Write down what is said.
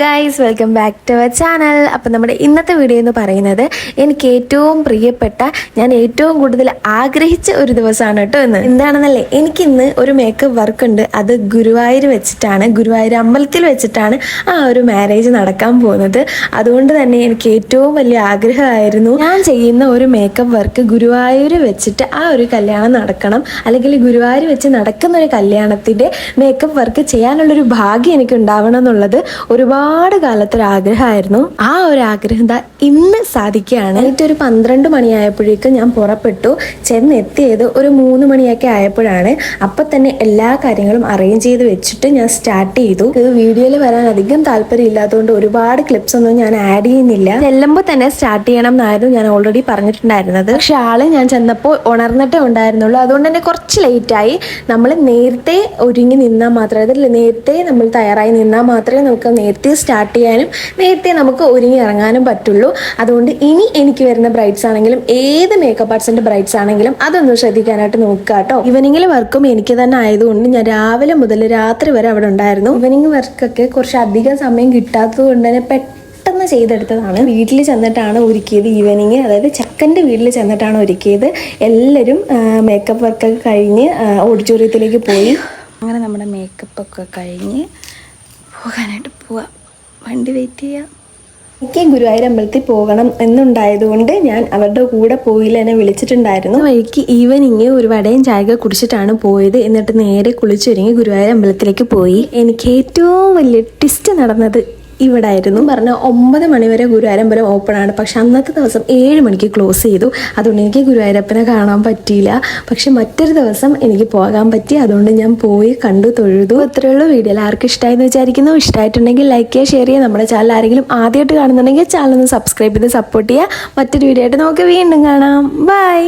Guys, welcome back to our channel. അപ്പം നമ്മുടെ ഇന്നത്തെ വീഡിയോ എന്ന് പറയുന്നത് എനിക്ക് ഏറ്റവും പ്രിയപ്പെട്ട, ഞാൻ ഏറ്റവും കൂടുതൽ ആഗ്രഹിച്ച ഒരു ദിവസമാണ് കേട്ടോ ഇന്ന്. എന്താണെന്നല്ലേ, എനിക്കിന്ന് ഒരു മേക്കപ്പ് വർക്ക് ഉണ്ട്. അത് ഗുരുവായൂർ വെച്ചിട്ടാണ്, ഗുരുവായൂർ അമ്പലത്തിൽ വെച്ചിട്ടാണ് ആ ഒരു മാരേജ് നടക്കാൻ പോകുന്നത്. അതുകൊണ്ട് തന്നെ എനിക്ക് ഏറ്റവും വലിയ ആഗ്രഹമായിരുന്നു ഞാൻ ചെയ്യുന്ന ഒരു മേക്കപ്പ് വർക്ക് ഗുരുവായൂർ വെച്ചിട്ട് ആ ഒരു കല്യാണം നടക്കണം, അല്ലെങ്കിൽ ഗുരുവായൂർ വെച്ച് നടക്കുന്ന ഒരു കല്യാണത്തിൻ്റെ മേക്കപ്പ് വർക്ക് ചെയ്യാനുള്ളൊരു ഭാഗ്യം എനിക്ക് ഉണ്ടാവണം എന്നുള്ളത് ഒരുപാട് കാലത്തൊരാഗ്രഹമായിരുന്നു. ആ ഒരു ആഗ്രഹം ഇന്ന് സാധിക്കുകയാണ്. എന്നിട്ടൊരു 12 മണിയായപ്പോഴേക്കും ഞാൻ പുറപ്പെട്ടു. ചെന്നെത്തിയത് ഒരു 3 മണിയൊക്കെ ആയപ്പോഴാണ്. അപ്പം തന്നെ എല്ലാ കാര്യങ്ങളും അറേഞ്ച് ചെയ്ത് വെച്ചിട്ട് ഞാൻ സ്റ്റാർട്ട് ചെയ്തു. ഇത് വീഡിയോയിൽ വരാൻ അധികം താല്പര്യം ഇല്ലാത്തതുകൊണ്ട് ഒരുപാട് ക്ലിപ്സ് ഒന്നും ഞാൻ ആഡ് ചെയ്യുന്നില്ല. ചെല്ലുമ്പോൾ തന്നെ സ്റ്റാർട്ട് ചെയ്യണം എന്നായിരുന്നു ഞാൻ ഓൾറെഡി പറഞ്ഞിട്ടുണ്ടായിരുന്നത്. പക്ഷെ ആള് ഞാൻ ചെന്നപ്പോൾ ഉണർന്നിട്ടേ ഉണ്ടായിരുന്നുള്ളൂ. അതുകൊണ്ട് തന്നെ കുറച്ച് ലേറ്റായി. നമ്മൾ നേരത്തെ ഒരുങ്ങി നിന്നാൽ മാത്രമേ, അതിൽ നേരത്തെ നമ്മൾ തയ്യാറായി നിന്നാൽ മാത്രമേ നമുക്ക് നേരത്തെ സ്റ്റാർട്ട് ചെയ്യാനും നേരത്തെ നമുക്ക് ഒരുങ്ങി ഇറങ്ങാനും പറ്റുള്ളൂ. അതുകൊണ്ട് ഇനി എനിക്ക് വരുന്ന ബ്രൈഡ്സ് ആണെങ്കിലും ഏത് മേക്കപ്പ് ആർട്സിന്റെ ബ്രൈഡ്സ് ആണെങ്കിലും അതൊന്ന് ശ്രദ്ധിക്കാനായിട്ട് നോക്കുക കേട്ടോ. ഈവനിങ്ങിൽ വർക്കും എനിക്ക് തന്നെ ആയതുകൊണ്ട് ഞാൻ രാവിലെ മുതൽ രാത്രി വരെ അവിടെ ഉണ്ടായിരുന്നു. ഈവനിങ് വർക്കൊക്കെ കുറച്ച് അധികം സമയം കിട്ടാത്തത് കൊണ്ട് തന്നെ പെട്ടെന്ന് ചെയ്തെടുത്തതാണ്. വീട്ടിൽ ചെന്നിട്ടാണ് ഒരുക്കിയത്. ഈവനിങ്, അതായത് ചെക്കൻ്റെ വീട്ടിൽ ചെന്നിട്ടാണ് ഒരുക്കിയത്. എല്ലാവരും മേക്കപ്പ് വർക്കൊക്കെ കഴിഞ്ഞ് ഓഡിറ്റോറിയത്തിലേക്ക് പോയി. അങ്ങനെ നമ്മുടെ മേക്കപ്പൊക്കെ കഴിഞ്ഞ് പോകാനായിട്ട് പോവാം. വണ്ടി വെയിറ്റ് ചെയ്യാം. എനിക്ക് ഗുരുവായൂർ അമ്പലത്തിൽ പോകണം എന്നുണ്ടായതുകൊണ്ട് ഞാൻ അവരുടെ കൂടെ പോയില്ല, എന്നെ വിളിച്ചിട്ടുണ്ടായിരുന്നു. വഴിക്ക് ഈവനിങ് ഒരു വടയും ചായ കുടിച്ചിട്ടാണ് പോയത്. എന്നിട്ട് നേരെ കുളിച്ചൊരുങ്ങി ഗുരുവായൂർ അമ്പലത്തിലേക്ക് പോയി. എനിക്ക് ഏറ്റവും വലിയ ട്വിസ്റ്റ് നടന്നത് ഇവിടെ ആയിരുന്നു. പറഞ്ഞാൽ 9 മണി വരെ ഗുരുവായൂരമ്പലം ഓപ്പൺ ആണ്. പക്ഷെ അന്നത്തെ ദിവസം 7 മണിക്ക് ക്ലോസ് ചെയ്തു. അതുകൊണ്ട് എനിക്ക് ഗുരുവായൂരപ്പനെ കാണാൻ പറ്റിയില്ല. പക്ഷെ മറ്റൊരു ദിവസം എനിക്ക് പോകാൻ പറ്റി. അതുകൊണ്ട് ഞാൻ പോയി കണ്ടു, തൊഴുതു. അത്രയുള്ള വീഡിയോ ആർക്കും ഇഷ്ടമായെന്ന് വിചാരിക്കുന്നു. ഇഷ്ടമായിട്ടുണ്ടെങ്കിൽ ലൈക്ക് ചെയ്യുക, ഷെയർ ചെയ്യുക. നമ്മുടെ ചാനൽ ആരെങ്കിലും ആദ്യമായിട്ട് കാണുന്നുണ്ടെങ്കിൽ ചാനൽ ഒന്ന് സബ്സ്ക്രൈബ് ചെയ്ത് സപ്പോർട്ട് ചെയ്യുക. മറ്റൊരു വീഡിയോ ആയിട്ട് നമുക്ക് വീണ്ടും കാണാം. ബൈ.